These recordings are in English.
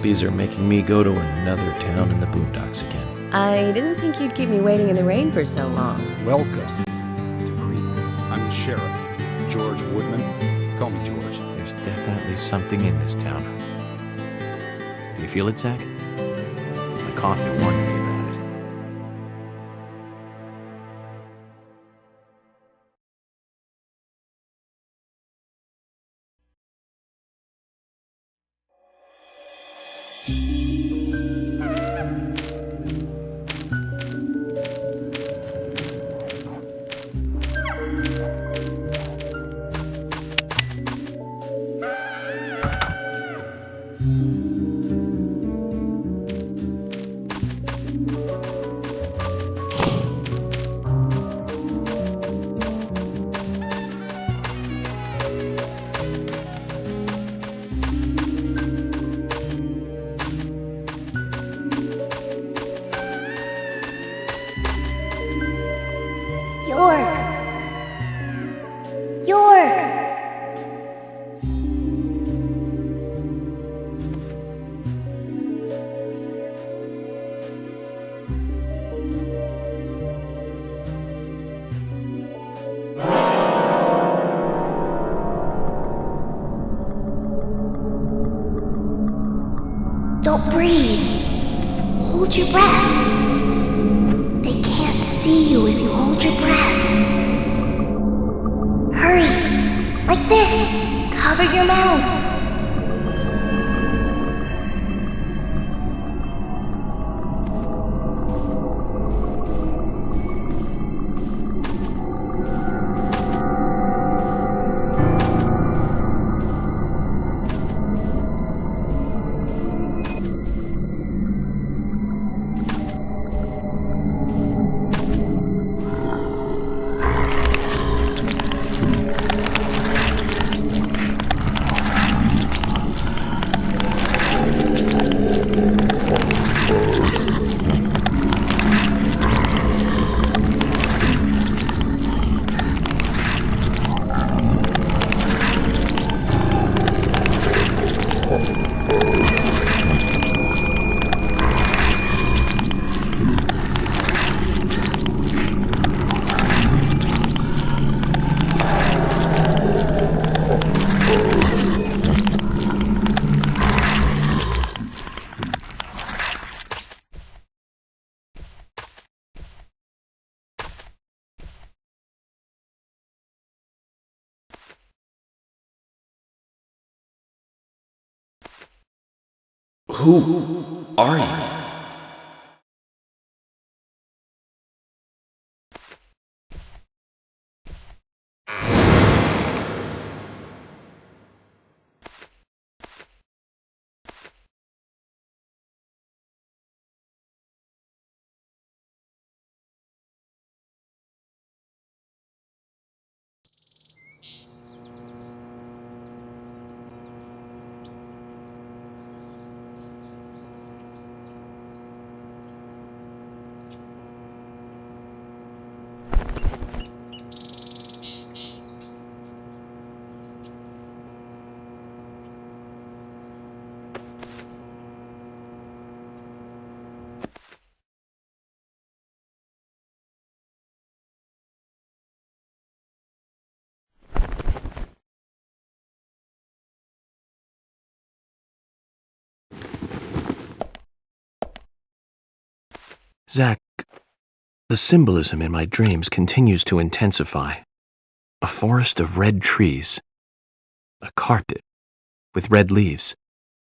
puppies are making me go to another town in the boondocks again. I didn't think you'd keep me waiting in the rain for so long. Welcome to Greenwood. I'm the sheriff, George Woodman. Call me George. There's definitely something in this town. Do you feel it, Zach? My coffee warned me about it. Don't breathe. Hold your breath. They can't see you if you hold your breath. Hurry. Like this. Cover your mouth. Who are you? Zach, the symbolism in my dreams continues to intensify. A forest of red trees, a carpet with red leaves,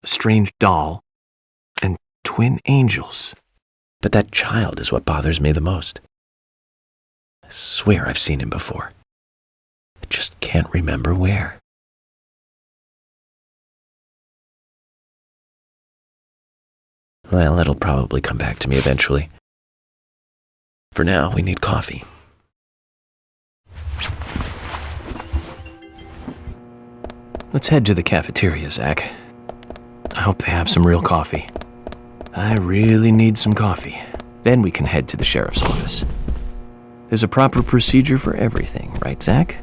a strange doll, and twin angels. But that child is what bothers me the most. I swear I've seen him before. I just can't remember where. Well, it'll probably come back to me eventually. For now, we need coffee. Let's head to the cafeteria, Zach. I hope they have some real coffee. I really need some coffee. Then we can head to the sheriff's office. There's a proper procedure for everything, right, Zach?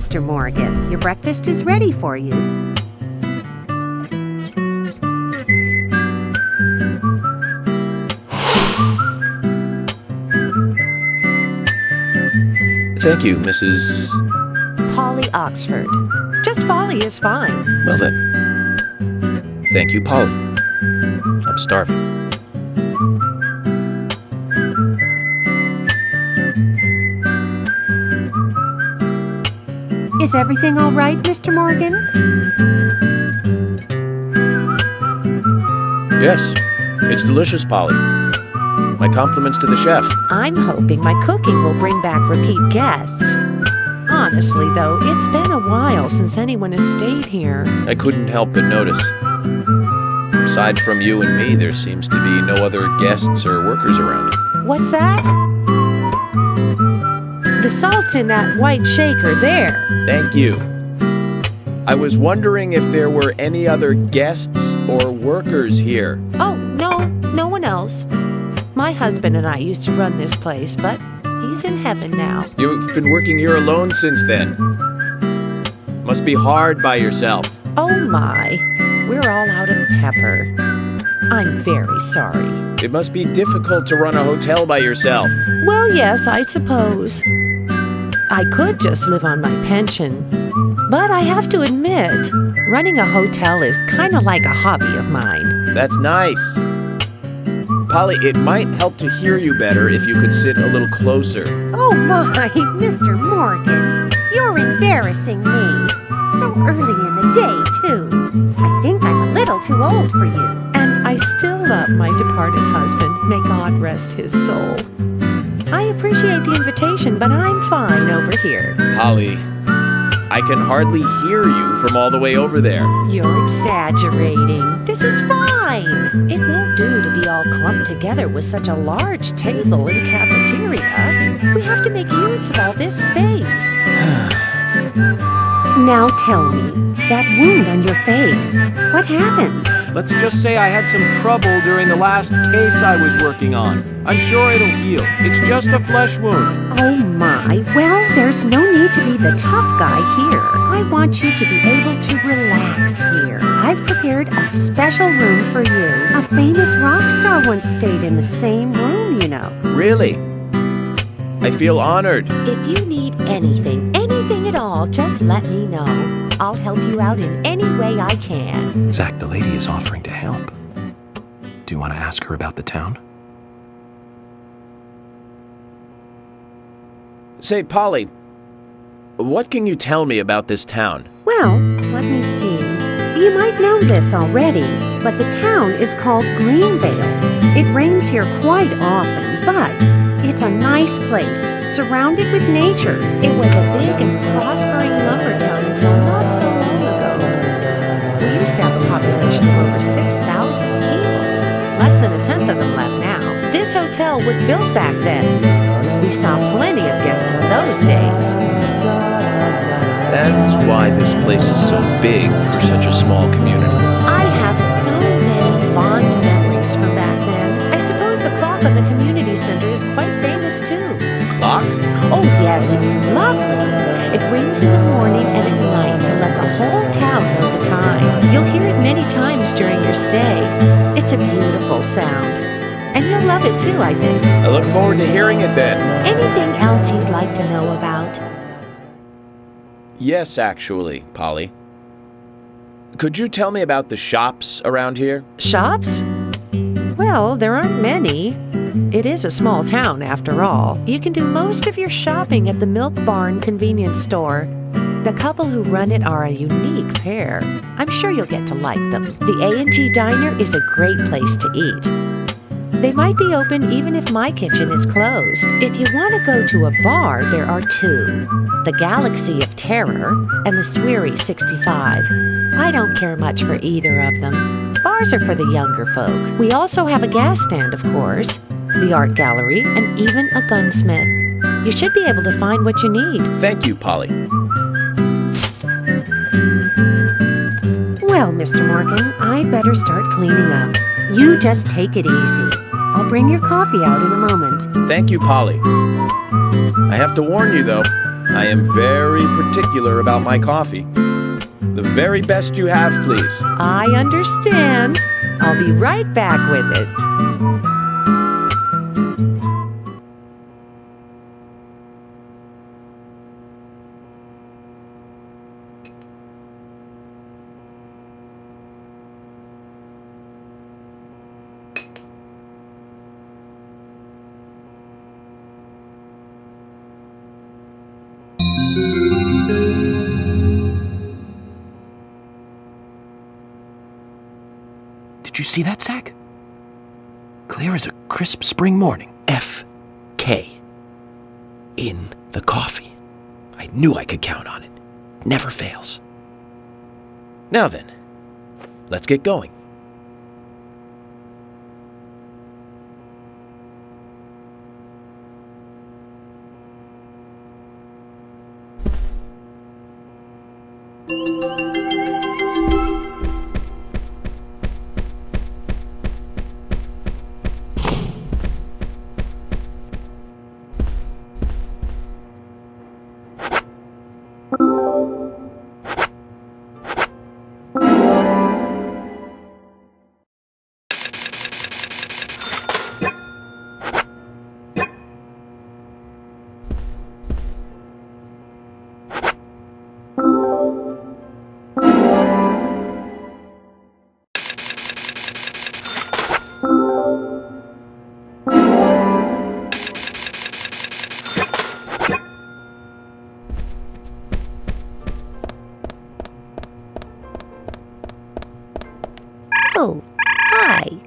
Mr. Morgan. Your breakfast is ready for you. Thank you, Mrs. Polly Oxford. Just Polly is fine. Well then. Thank you, Polly. I'm starving. Is everything all right, Mr. Morgan? Yes, it's delicious, Polly. My compliments to the chef. I'm hoping my cooking will bring back repeat guests. Honestly, though, it's been a while since anyone has stayed here. I couldn't help but notice. Aside from you and me, there seems to be no other guests or workers around. What's that? The salt's in that white shaker there. Thank you. I was wondering if there were any other guests or workers here. Oh, no one else. My husband and I used to run this place, but he's in heaven now. You've been working here alone since then. Must be hard by yourself. Oh my, we're all out of pepper. I'm very sorry. It must be difficult to run a hotel by yourself. Well, yes, I suppose. I could just live on my pension. But I have to admit, running a hotel is kind of like a hobby of mine. That's nice. Polly, it might help to hear you better if you could sit a little closer. Oh my, Mr. Morgan, you're embarrassing me. So early in the day, too. I think I'm a little too old for you. And I still love my departed husband. May God rest his soul. I appreciate the invitation, but I'm fine over here. Polly, I can hardly hear you from all the way over there. You're exaggerating. This is fine. It won't do to be all clumped together with such a large table in the cafeteria. We have to make use of all this space. Now tell me, that wound on your face, what happened? Let's just say I had some trouble during the last case I was working on. I'm sure it'll heal. It's just a flesh wound. Oh my, well, there's no need to be the tough guy here. I want you to be able to relax here. I've prepared a special room for you. A famous rock star once stayed in the same room, you know. Really? I feel honored. If you need anything at all, just let me know. I'll help you out in any way I can. Zach, the lady is offering to help. Do you want to ask her about the town? Say, Polly, what can you tell me about this town? Well, let me see. You might know this already, but the town is called Greenvale. It rains here quite often, but it's a nice place, surrounded with nature. It was a big and prospering lumber town until not so long ago. We used to have a population of over 6,000 people. Less than a tenth of them left now. This hotel was built back then. We saw plenty of guests in those days. That's why this place is so big for such a small community. I have so many fond memories from back then. I suppose the clock on the community center is quite famous too. Clock? Oh yes, it's lovely. It rings in the morning and at night to let the whole town know the time. You'll hear it many times during your stay. It's a beautiful sound. And you'll love it too, I think. I look forward to hearing it then. Anything else you'd like to know about? Yes, actually, Polly. Could you tell me about the shops around here? Shops? Well, there aren't many. It is a small town, after all. You can do most of your shopping at the Milk Barn convenience store. The couple who run it are a unique pair. I'm sure you'll get to like them. The A&G Diner is a great place to eat. They might be open even if my kitchen is closed. If you want to go to a bar, there are two. The Galaxy of Terror and the Sweary 65. I don't care much for either of them. Bars are for the younger folk. We also have a gas stand, of course, the art gallery, and even a gunsmith. You should be able to find what you need. Thank you, Polly. Well, Mr. Morgan, I'd better start cleaning up. You just take it easy. I'll bring your coffee out in a moment. Thank you, Polly. I have to warn you, though, I am very particular about my coffee. The very best you have, please. I understand. I'll be right back with it. Did you see that, Zach? Clear as a crisp spring morning. F.K. in the coffee. I knew I could count on it. Never fails. Now then, let's get going. Oh, hi.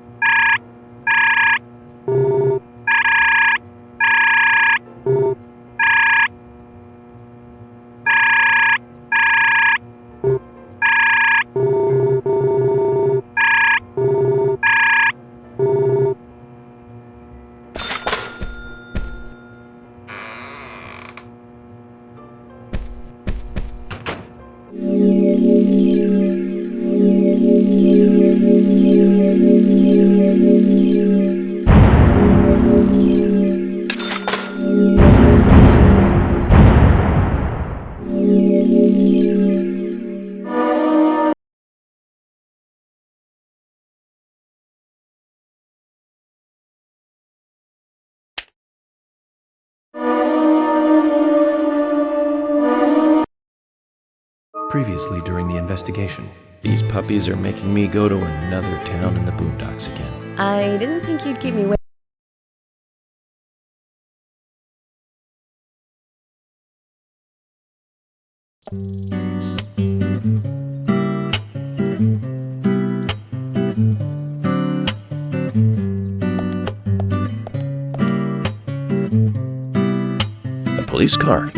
Previously during the investigation. These puppies are making me go to another town in the boondocks again. I didn't think you'd keep me waiting. A police car.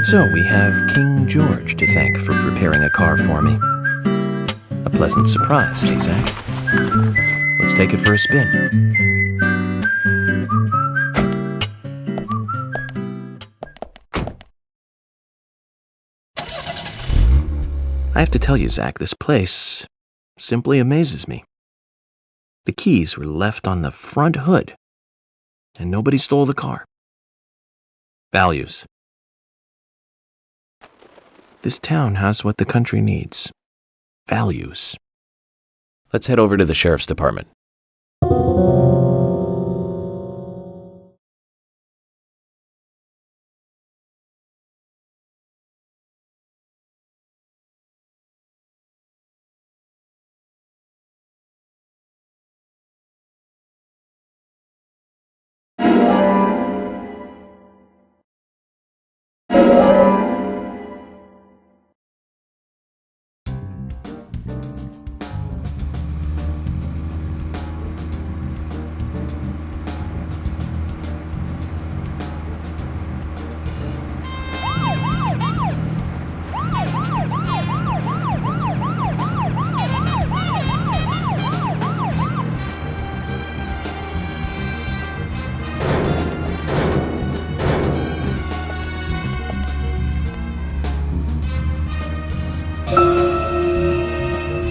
So we have King George to thank for preparing a car for me. A pleasant surprise, eh, Zach? Let's take it for a spin. I have to tell you, Zach, this place simply amazes me. The keys were left on the front hood, and nobody stole the car. Values. This town has what the country needs. Values. Let's head over to the sheriff's department.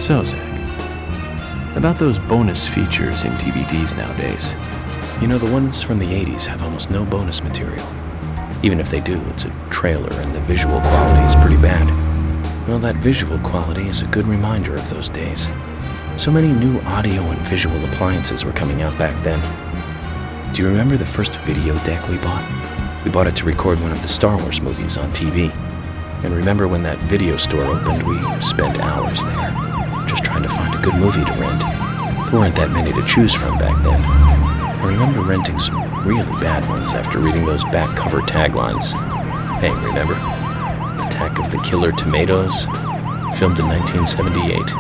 So, Zach, about those bonus features in DVDs nowadays. You know, the ones from the 80s have almost no bonus material. Even if they do, it's a trailer and the visual quality is pretty bad. Well, that visual quality is a good reminder of those days. So many new audio and visual appliances were coming out back then. Do you remember the first video deck we bought? We bought it to record one of the Star Wars movies on TV. And remember when that video store opened, we spent hours there, just trying to find a good movie to rent. There weren't that many to choose from back then. I remember renting some really bad ones after reading those back cover taglines. Hey, remember? Attack of the Killer Tomatoes, filmed in 1978.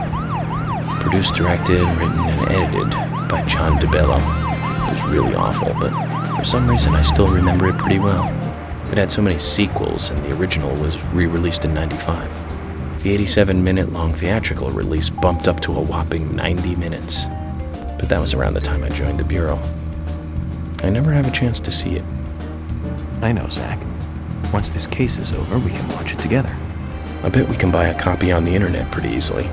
Produced, directed, written, and edited by John DeBello. It was really awful, but for some reason I still remember it pretty well. It had so many sequels, and the original was re-released in '95. The 87-minute-long theatrical release bumped up to a whopping 90 minutes. But that was around the time I joined the Bureau. I never have a chance to see it. I know, Zach. Once this case is over, we can watch it together. I bet we can buy a copy on the internet pretty easily.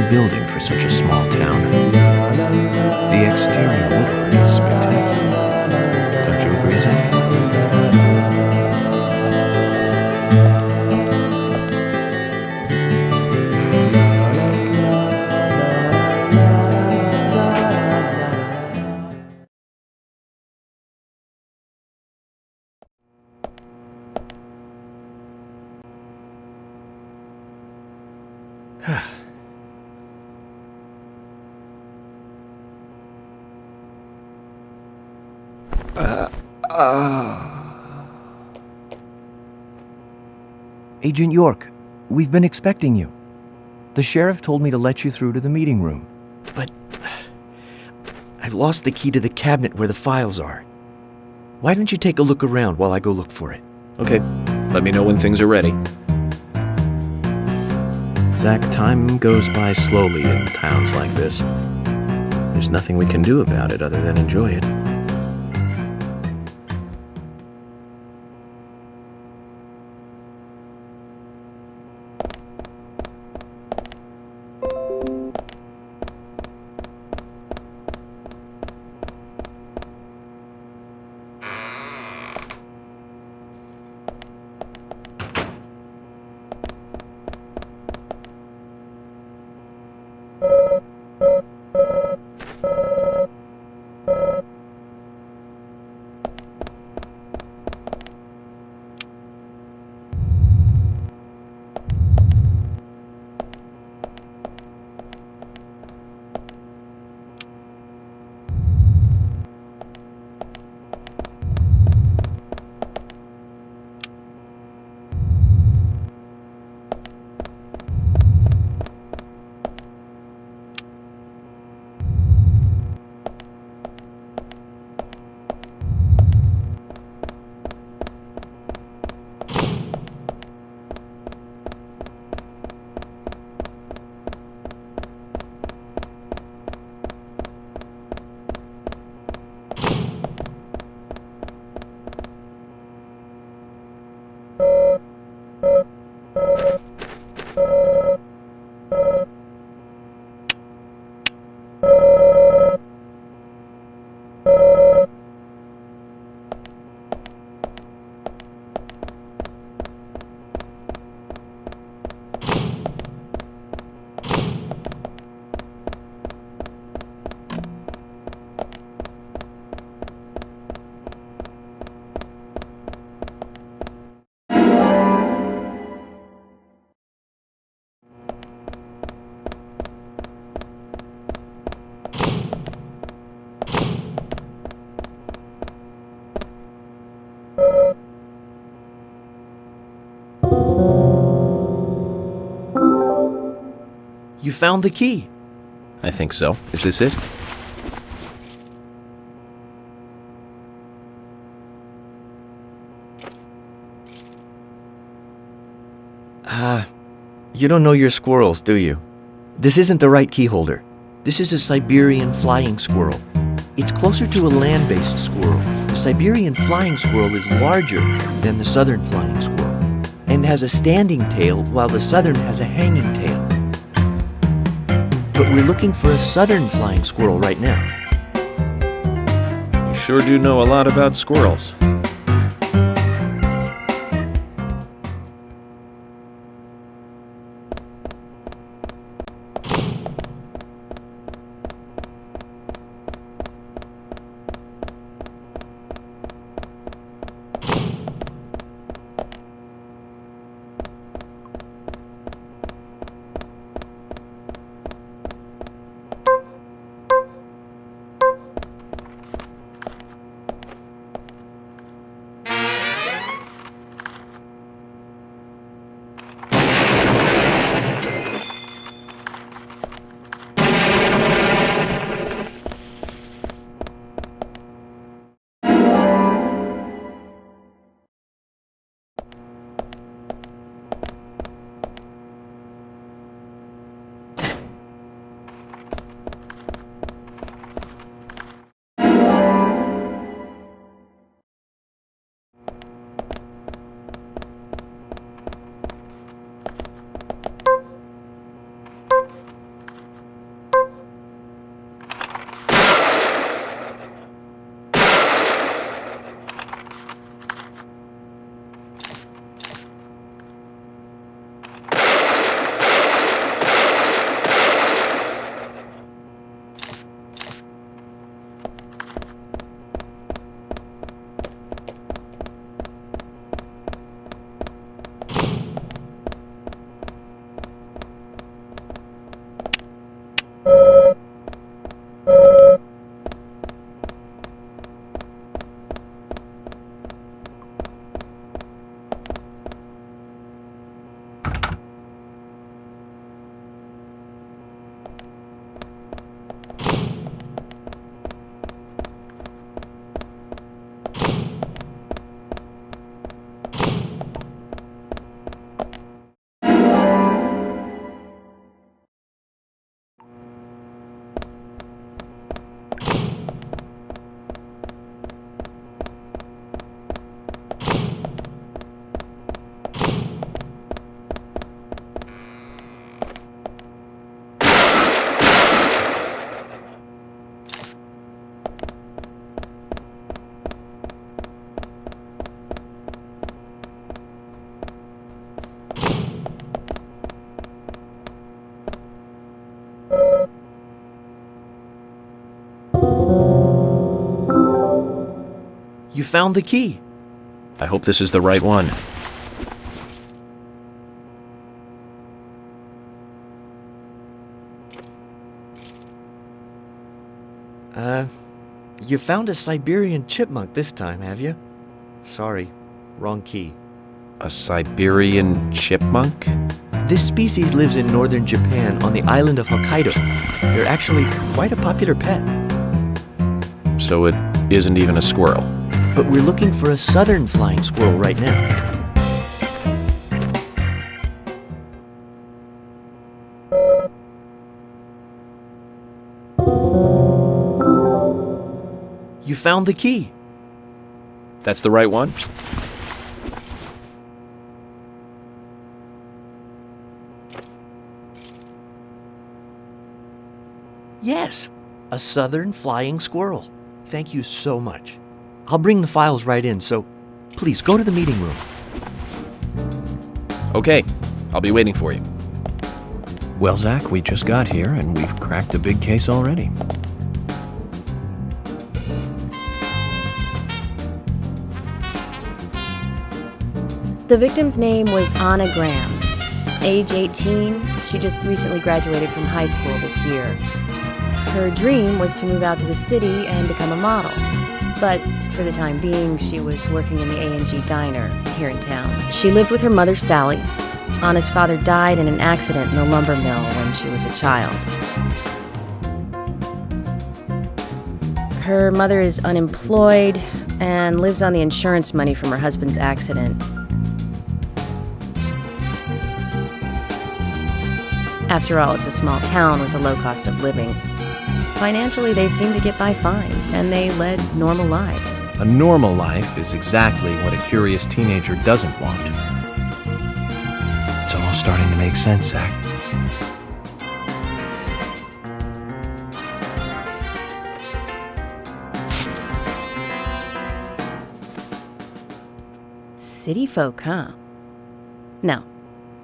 Building for such a small town. The exterior woodwork is spectacular. Don't you agree, Zach? Agent York, we've been expecting you. The sheriff told me to let you through to the meeting room. But I've lost the key to the cabinet where the files are. Why don't you take a look around while I go look for it? Okay, let me know when things are ready. Zach, time goes by slowly in towns like this. There's nothing we can do about it other than enjoy it. found the key. I think so. Is this it? You don't know your squirrels, do you? This isn't the right key holder. This is a Siberian flying squirrel. It's closer to a land-based squirrel. The Siberian flying squirrel is larger than the southern flying squirrel and has a standing tail while the southern has a hanging tail. But we're looking for a southern flying squirrel right now. You sure do know a lot about squirrels. You found the key. I hope this is the right one. You found a Siberian chipmunk this time, have you? Sorry, wrong key. A Siberian chipmunk? This species lives in northern Japan on the island of Hokkaido. They're actually quite a popular pet. So it isn't even a squirrel. But we're looking for a southern flying squirrel right now. You found the key. That's the right one? Yes, a southern flying squirrel. Thank you so much. I'll bring the files right in, so please go to the meeting room. Okay, I'll be waiting for you. Well, Zach, we just got here and we've cracked a big case already. The victim's name was Anna Graham. Age 18, she just recently graduated from high school this year. Her dream was to move out to the city and become a model. But For the time being, she was working in the A&G diner here in town. She lived with her mother, Sally. Anna's father died in an accident in the lumber mill when she was a child. Her mother is unemployed and lives on the insurance money from her husband's accident. After all, it's a small town with a low cost of living. Financially, they seem to get by fine, and they led normal lives. A normal life is exactly what a curious teenager doesn't want. It's all starting to make sense, Zach. City folk, huh? No,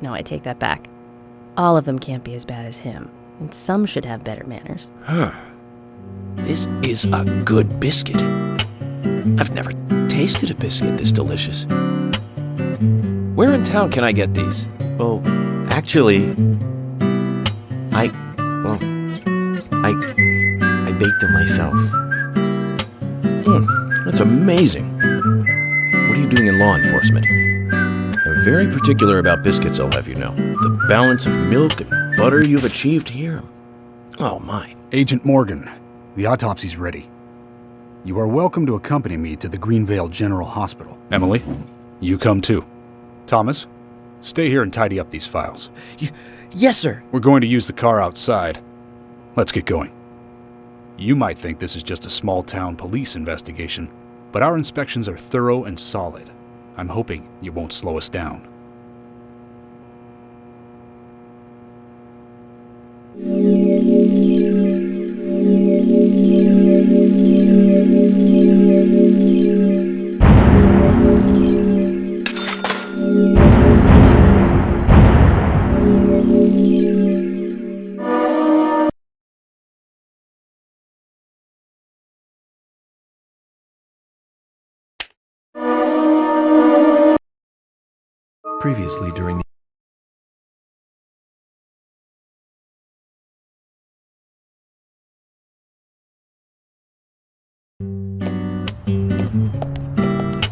I take that back. All of them can't be as bad as him, and some should have better manners. Huh. This is a good biscuit. I've never tasted a biscuit this delicious. Where in town can I get these? Well, actually, I baked them myself. That's amazing. What are you doing in law enforcement? I'm very particular about biscuits, I'll have you know. The balance of milk and butter you've achieved here. Oh my. Agent Morgan, the autopsy's ready. You are welcome to accompany me to the Greenvale General Hospital. Emily, you come too. Thomas, stay here and tidy up these files. Yes, sir. We're going to use the car outside. Let's get going. You might think this is just a small-town police investigation, but our inspections are thorough and solid. I'm hoping you won't slow us down. Previously during the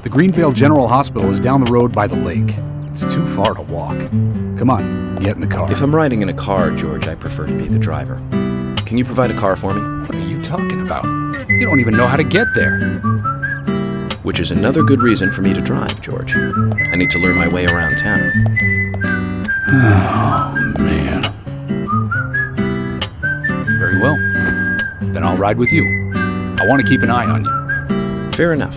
The Greenvale General Hospital is down the road by the lake. It's too far to walk. Come on, get in the car. If I'm riding in a car, George, I prefer to be the driver. Can you provide a car for me? What are you talking about? You don't even know how to get there. Which is another good reason for me to drive, George. I need to learn my way around town. Oh, man. Very well. Then I'll ride with you. I want to keep an eye on you. Fair enough.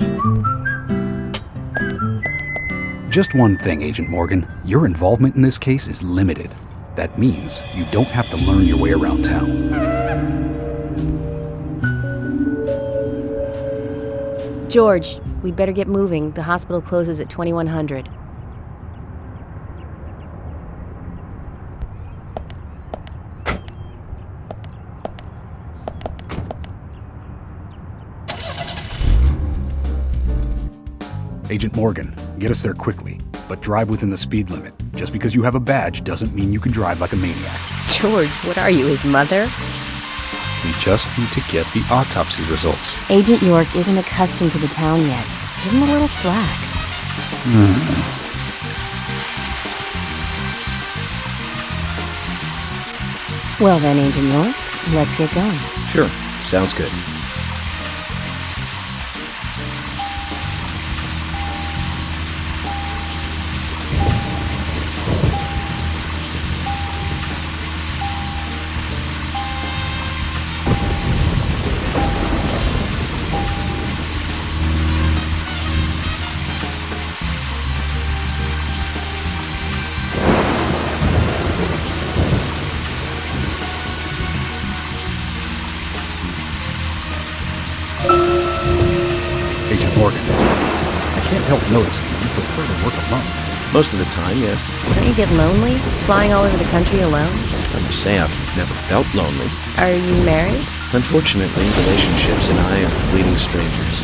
Just one thing, Agent Morgan. Your involvement in this case is limited. That means you don't have to learn your way around town. George, we'd better get moving. The hospital closes at 2100. Agent Morgan, get us there quickly, but drive within the speed limit. Just because you have a badge doesn't mean you can drive like a maniac. George, what are you, his mother? We just need to get the autopsy results. Agent York isn't accustomed to the town yet. Give him a little slack. Well then, Agent York, let's get going. Sure, sounds good. Agent Morgan, I can't help noticing you prefer to work alone. Most of the time, yes. Don't you get lonely, flying all over the country alone? I must say I've never felt lonely. Are you married? Unfortunately, relationships and I are fleeting strangers.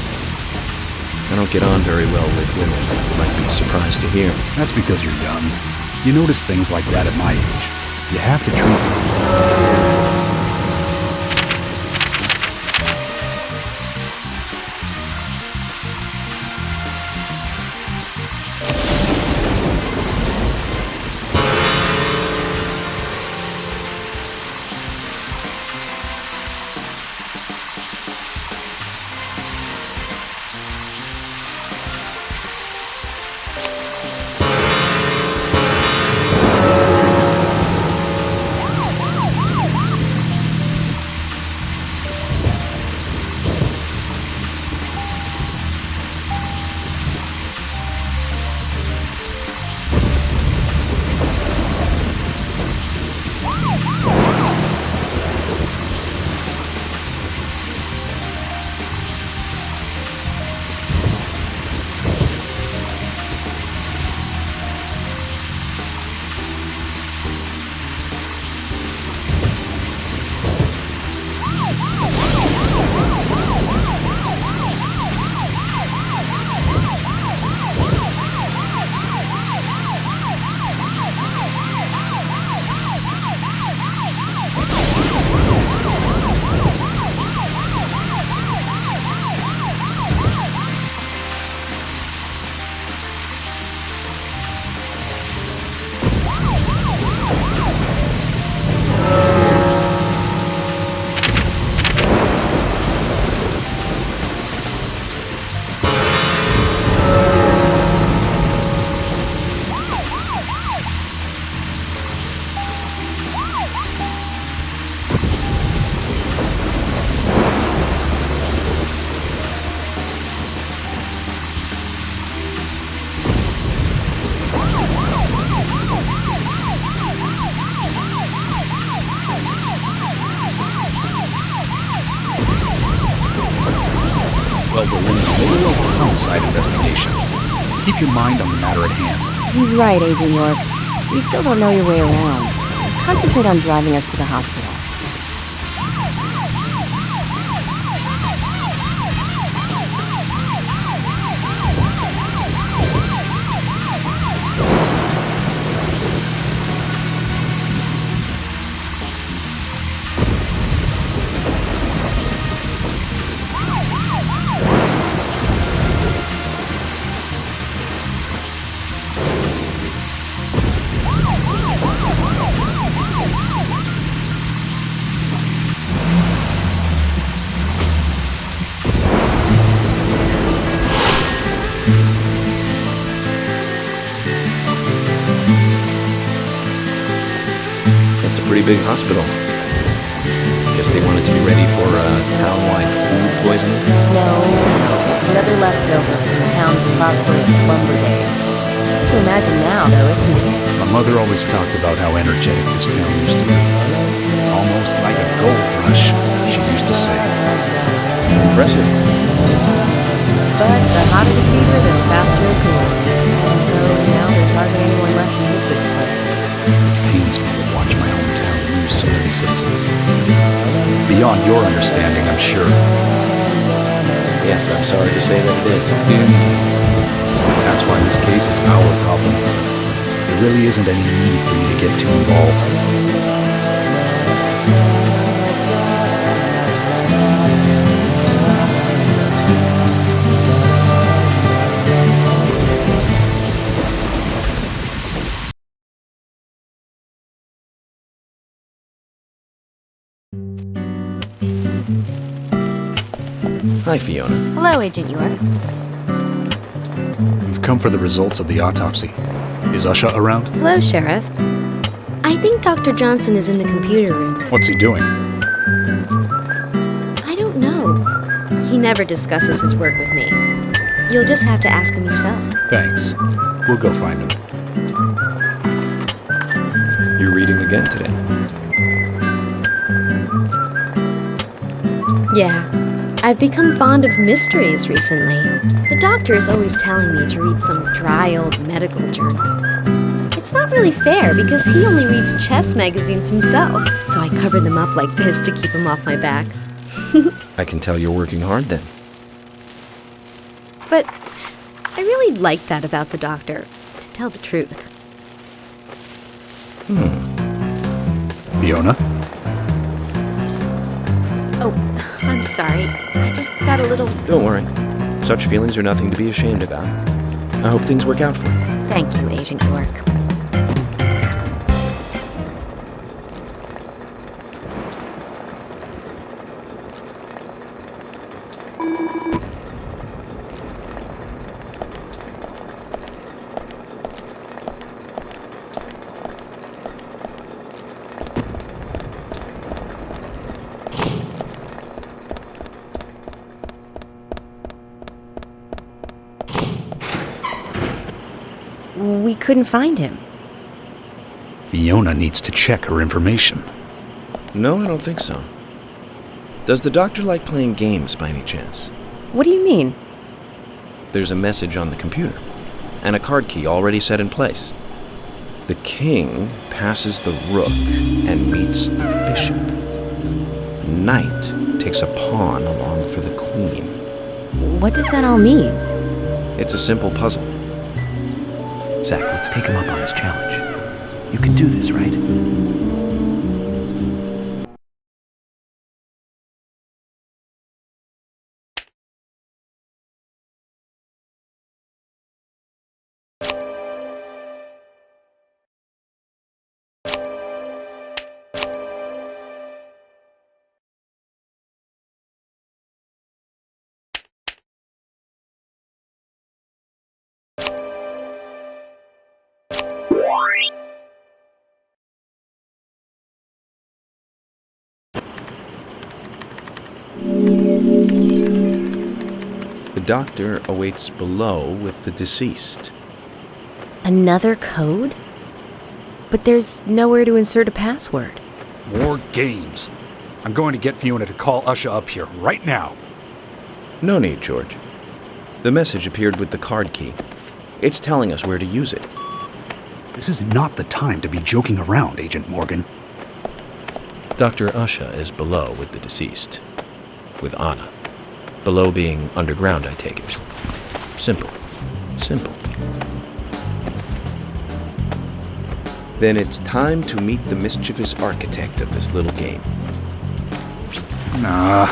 I don't get on very well with women. You might be surprised to hear. That's because you're young. You notice things like that at my age. You have to treat them. Well, we're in the middle of a homicide investigation. Keep your mind on the matter at hand. He's right, Agent York. You still don't know your way around. Concentrate on driving us to the hospital. Pretty big hospital. Guess they wanted to be ready for town-wide food poisoning? No, it's another leftover from the town's prosperous slumber days. Hard to imagine now, though, isn't it? My mother always talked about how energetic this town used to be. Almost like a gold rush, she used to say. Impressive. But the hotter the fever, the faster it cools. So now there's hardly anyone left to use this place. It pains me to watch my hometown lose so many citizens. Beyond your understanding, I'm sure. Yes, I'm sorry to say that it is. That's why this case is our problem. There really isn't any need for you to get too involved. Hi, Fiona. Hello, Agent York. We've come for the results of the autopsy. Is Usha around? Hello, Sheriff. I think Dr. Johnson is in the computer room. What's he doing? I don't know. He never discusses his work with me. You'll just have to ask him yourself. Thanks. We'll go find him. You're reading again today. Yeah. I've become fond of mysteries recently. The doctor is always telling me to read some dry old medical journal. It's not really fair because he only reads chess magazines himself, so I cover them up like this to keep him off my back. I can tell you're working hard then. But I really like that about the doctor, to tell the truth. Fiona? Oh, I'm sorry. I just got a little... Don't worry. Such feelings are nothing to be ashamed about. I hope things work out for you. Thank you, Agent York. We couldn't find him. Fiona needs to check her information. No, I don't think so. Does the doctor like playing games by any chance? What do you mean? There's a message on the computer, and a card key already set in place. The king passes the rook and meets the bishop. The knight takes a pawn along for the queen. What does that all mean? It's a simple puzzle. Zach, let's take him up on his challenge. You can do this, right? The doctor awaits below with the deceased. Another code? But there's nowhere to insert a password. More games. I'm going to get Fiona to call Usha up here right now. No need, George. The message appeared with the card key. It's telling us where to use it. This is not the time to be joking around, Agent Morgan. Dr. Usha is below with the deceased. With Anna. Below being underground, I take it. Simple. Simple. Then it's time to meet the mischievous architect of this little game. Nah.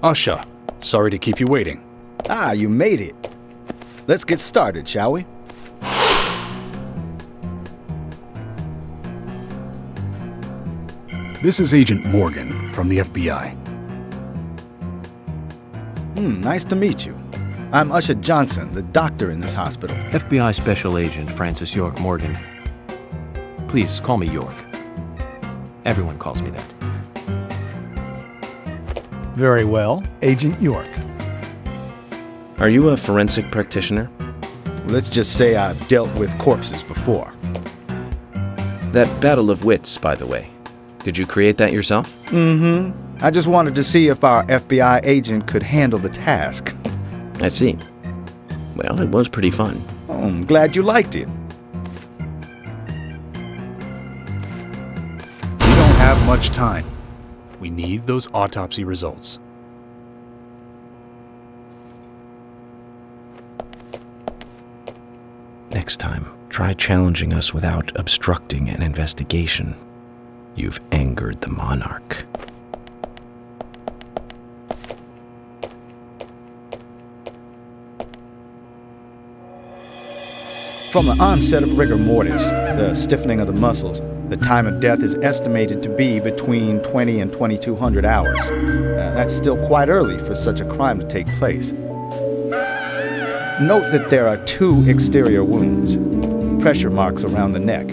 Usha, sorry to keep you waiting. Ah, you made it. Let's get started, shall we? This is Agent Morgan from the FBI. Nice to meet you. I'm Usha Johnson, the doctor in this hospital. FBI Special Agent Francis York Morgan. Please call me York. Everyone calls me that. Very well, Agent York. Are you a forensic practitioner? Let's just say I've dealt with corpses before. That battle of wits, by the way. Did you create that yourself? I just wanted to see if our FBI agent could handle the task. I see. Well, it was pretty fun. Oh, I'm glad you liked it. We don't have much time. We need those autopsy results. Next time, try challenging us without obstructing an investigation. You've angered the monarch. From the onset of rigor mortis, the stiffening of the muscles, the time of death is estimated to be between 20 and 2200 hours. That's still quite early for such a crime to take place. Note that there are 2 exterior wounds, pressure marks around the neck,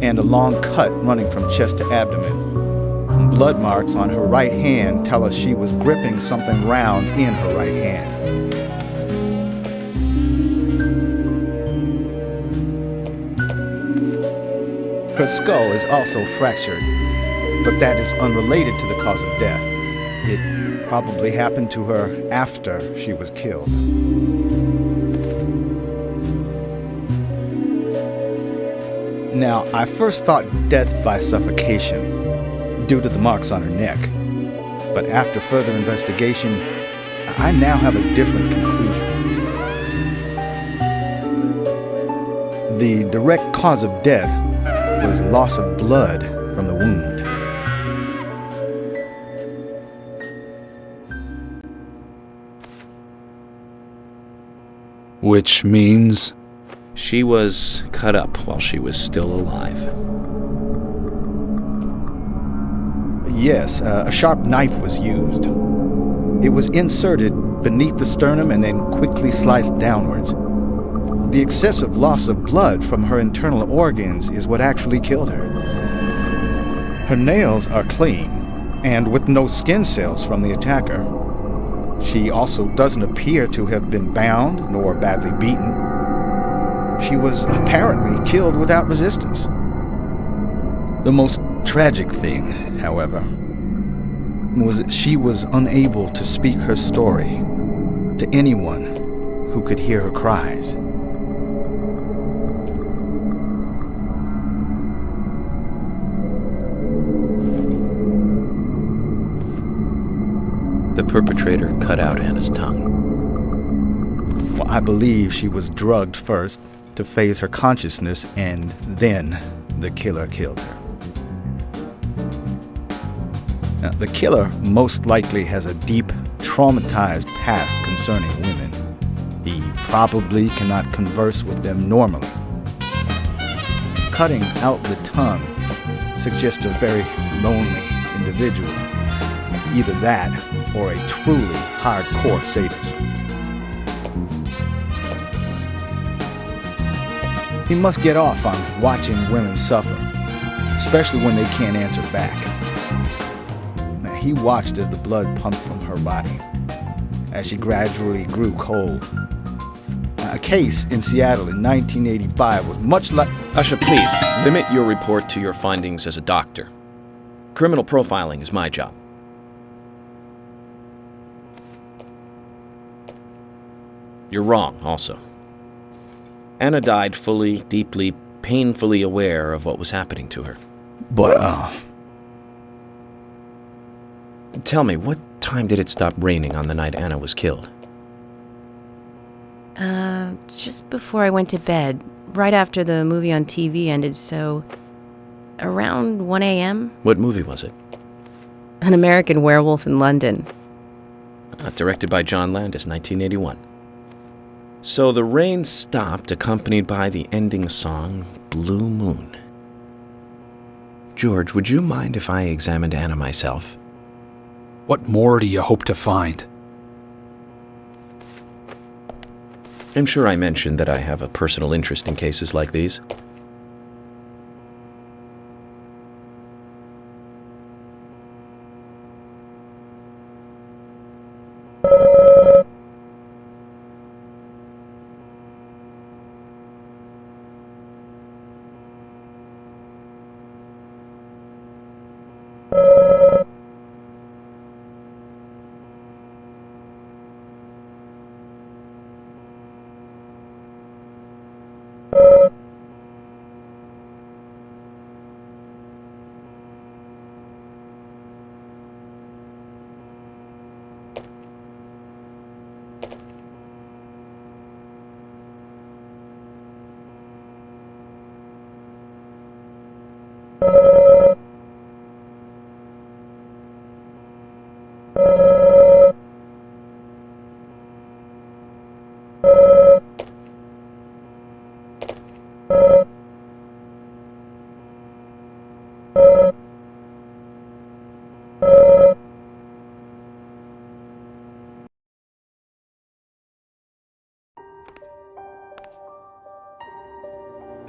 and a long cut running from chest to abdomen. Blood marks on her right hand tell us she was gripping something round in her right hand. Her skull is also fractured, but that is unrelated to the cause of death. It probably happened to her after she was killed. Now, I first thought death by suffocation, due to the marks on her neck. But after further investigation, I now have a different conclusion. The direct cause of death was loss of blood from the wound. Which means... She was cut up while she was still alive. Yes, a sharp knife was used. It was inserted beneath the sternum and then quickly sliced downwards. The excessive loss of blood from her internal organs is what actually killed her. Her nails are clean, and with no skin cells from the attacker. She also doesn't appear to have been bound nor badly beaten. She was apparently killed without resistance. The most tragic thing, however, was that she was unable to speak her story to anyone who could hear her cries. The perpetrator cut out Anna's tongue. Well, I believe she was drugged first to phase her consciousness, and then the killer killed her. Now, the killer most likely has a deep, traumatized past concerning women. He probably cannot converse with them normally. Cutting out the tongue suggests a very lonely individual. Either that, or a truly hardcore sadist. He must get off on watching women suffer, especially when they can't answer back. Now, he watched as the blood pumped from her body, as she gradually grew cold. Now, a case in Seattle in 1985 was much like... Usha, please, limit your report to your findings as a doctor. Criminal profiling is my job. You're wrong, also. Anna died fully, deeply, painfully aware of what was happening to her. But, Tell me, what time did it stop raining on the night Anna was killed? Just before I went to bed, right after the movie on TV ended, so around 1 a.m. What movie was it? An American Werewolf in London. Directed by John Landis, 1981. So the rain stopped, accompanied by the ending song, Blue Moon. George, would you mind if I examined Anna myself? What more do you hope to find? I'm sure I mentioned that I have a personal interest in cases like these.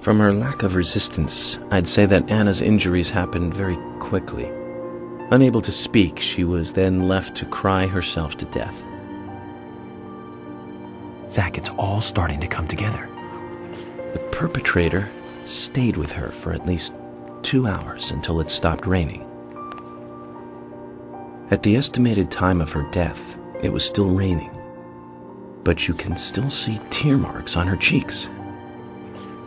From her lack of resistance, I'd say that Anna's injuries happened very quickly. Unable to speak, she was then left to cry herself to death. Zach, it's all starting to come together. The perpetrator stayed with her for at least 2 hours until it stopped raining. At the estimated time of her death, it was still raining, but you can still see tear marks on her cheeks.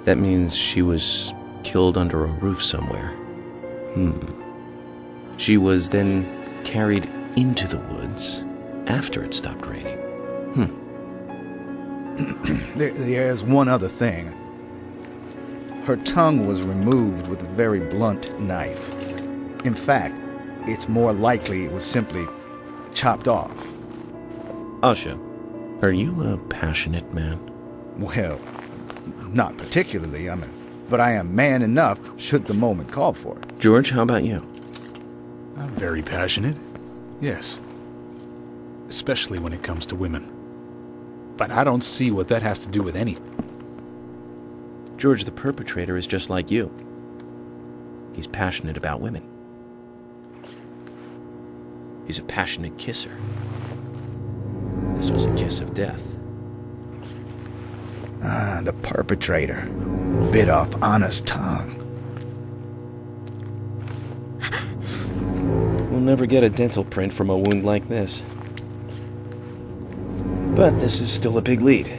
That means she was killed under a roof somewhere. She was then carried into the woods after it stopped raining. There's one other thing. Her tongue was removed with a very blunt knife. In fact, it's more likely it was simply chopped off. Asha, are you a passionate man? Well, not particularly, but I am man enough should the moment call for it. George, how about you? I'm very passionate. Yes. Especially when it comes to women. But I don't see what that has to do with anything. George, the perpetrator is just like you. He's passionate about women. He's a passionate kisser. This was a kiss of death. The perpetrator bit off Anna's tongue. We'll never get a dental print from a wound like this. But this is still a big lead.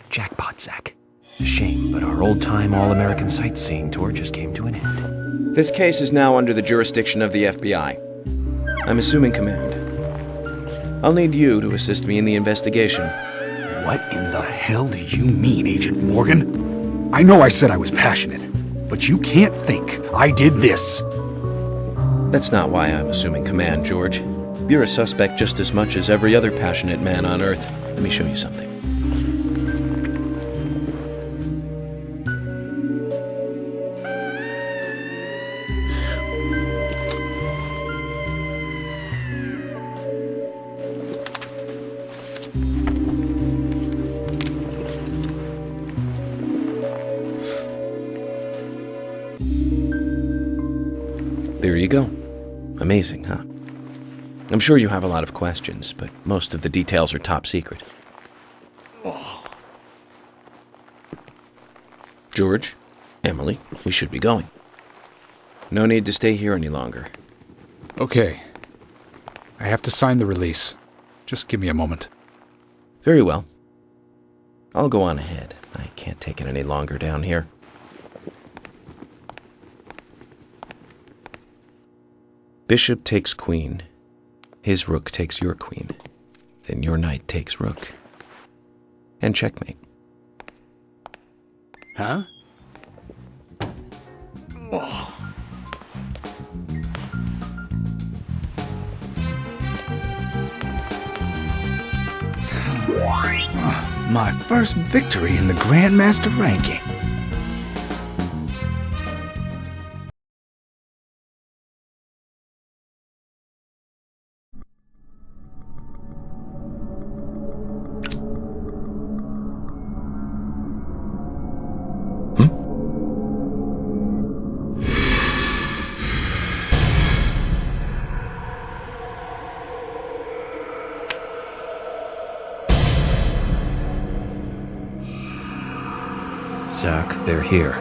Jackpot, Zach. A shame, but our old-time all-American sightseeing tour just came to an end. This case is now under the jurisdiction of the FBI. I'm assuming command. I'll need you to assist me in the investigation. What in the hell do you mean, Agent Morgan? I know I said I was passionate, but you can't think I did this. That's not why I'm assuming command, George. You're a suspect just as much as every other passionate man on Earth. Let me show you something. There you go. Amazing, huh? I'm sure you have a lot of questions, but most of the details are top secret. George, Emily, we should be going. No need to stay here any longer. Okay. I have to sign the release. Just give me a moment. Very well. I'll go on ahead. I can't take it any longer down here. Bishop takes queen. His rook takes your queen. Then your knight takes rook. And checkmate. Huh? My first victory in the Grandmaster ranking. Zach, they're here.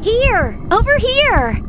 Here! Over here!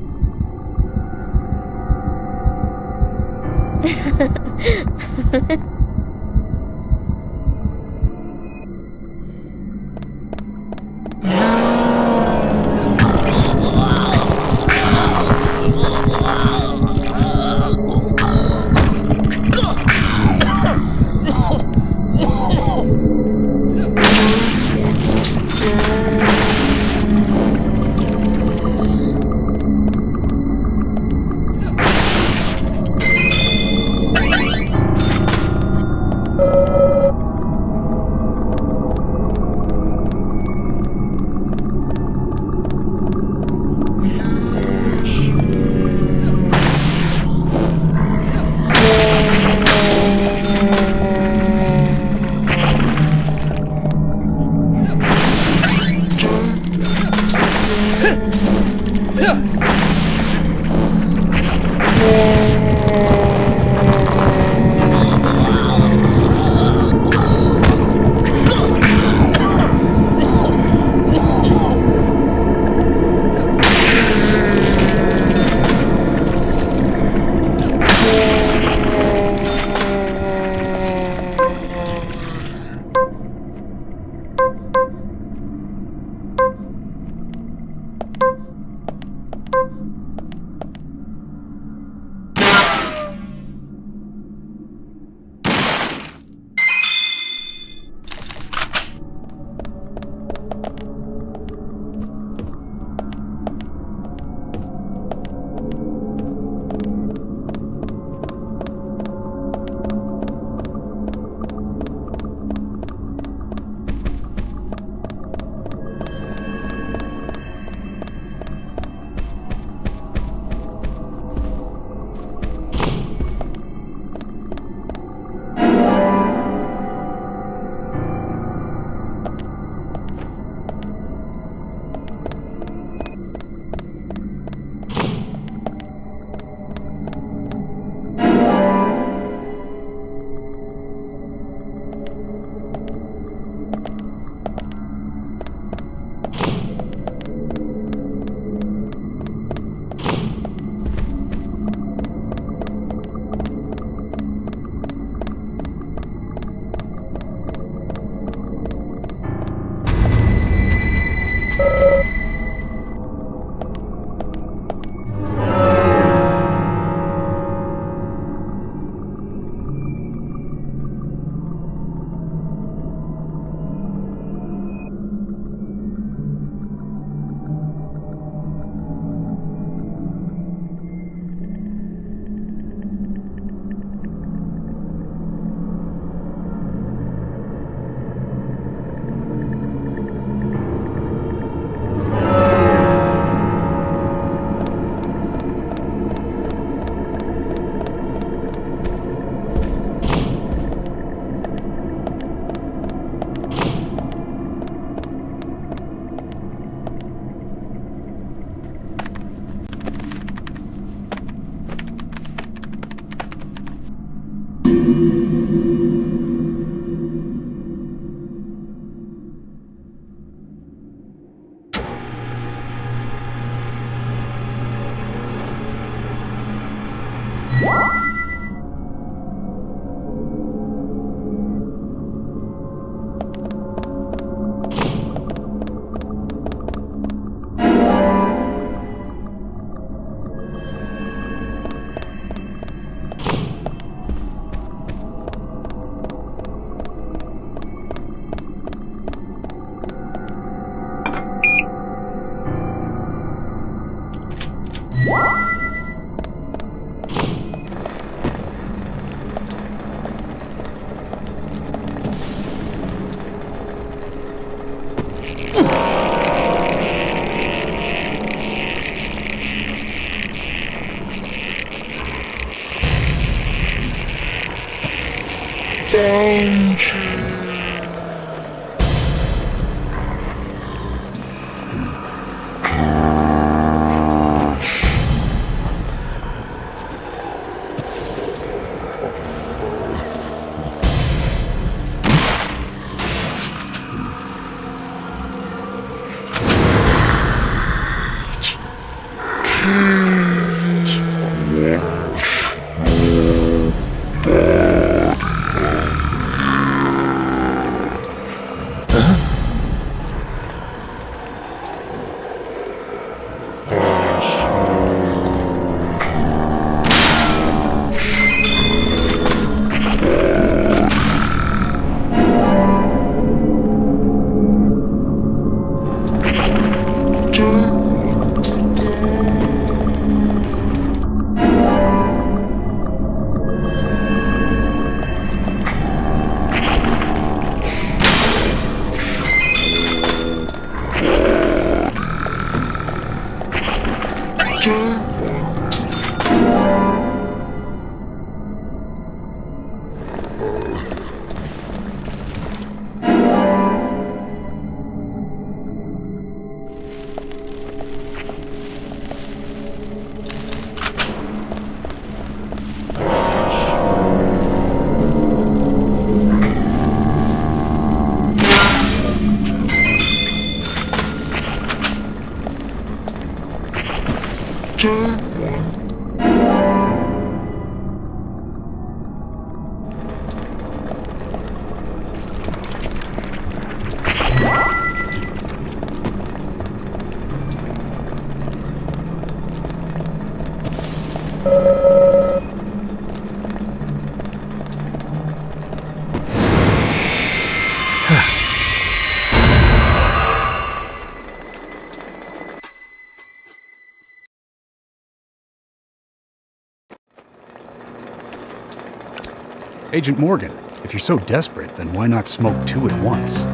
Agent Morgan, if you're so desperate, then why not smoke two at once?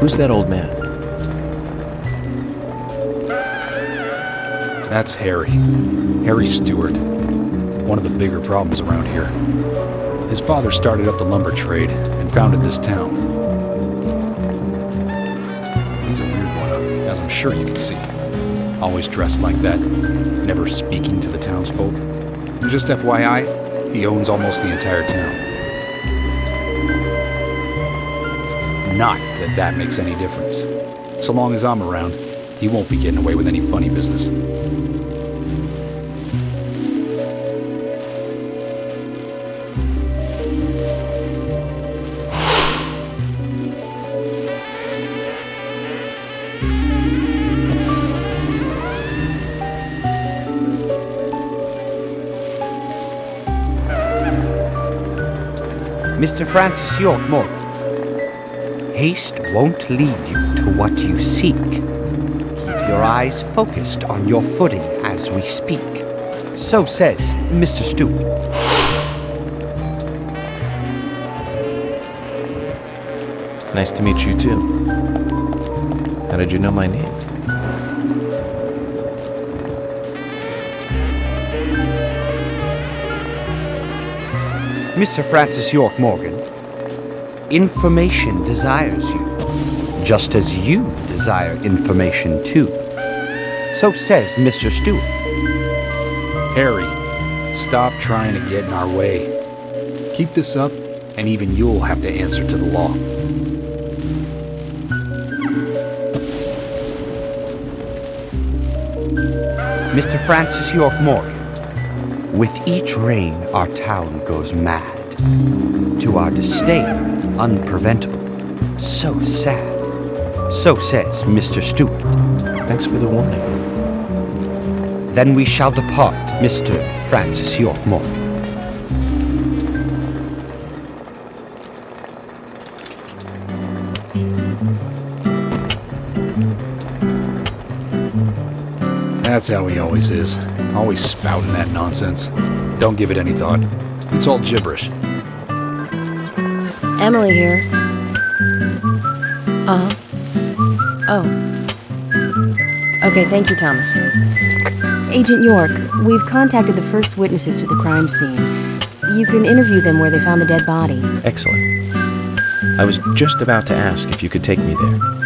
Who's that old man? That's Harry. Harry Stewart. One of the bigger problems around here. His father started up the lumber trade and founded this town. He's a weird one, as I'm sure you can see. Always dressed like that, never speaking to the townsfolk. And just FYI, he owns almost the entire town. Not that that makes any difference. So long as I'm around, he won't be getting away with any funny business. Mr. Francis York Morgan, haste won't lead you to what you seek. Keep your eyes focused on your footing as we speak. So says Mr. Stewart. Nice to meet you too. How did you know my name? Mr. Francis York Morgan, information desires you, just as you desire information too. So says Mr. Stewart. Harry, stop trying to get in our way. Keep this up, and even you'll have to answer to the law. Mr. Francis York Morgan, with each rain our town goes mad. To our disdain, unpreventable. So sad. So says Mr. Stewart. Thanks for the warning. Then we shall depart, Mr. Francis York Morgan. That's how he always is. Always spouting that nonsense. Don't give it any thought. It's all gibberish. Emily here. Uh-huh. Oh. Okay, thank you, Thomas. Agent York, we've contacted the first witnesses to the crime scene. You can interview them where they found the dead body. Excellent. I was just about to ask if you could take me there.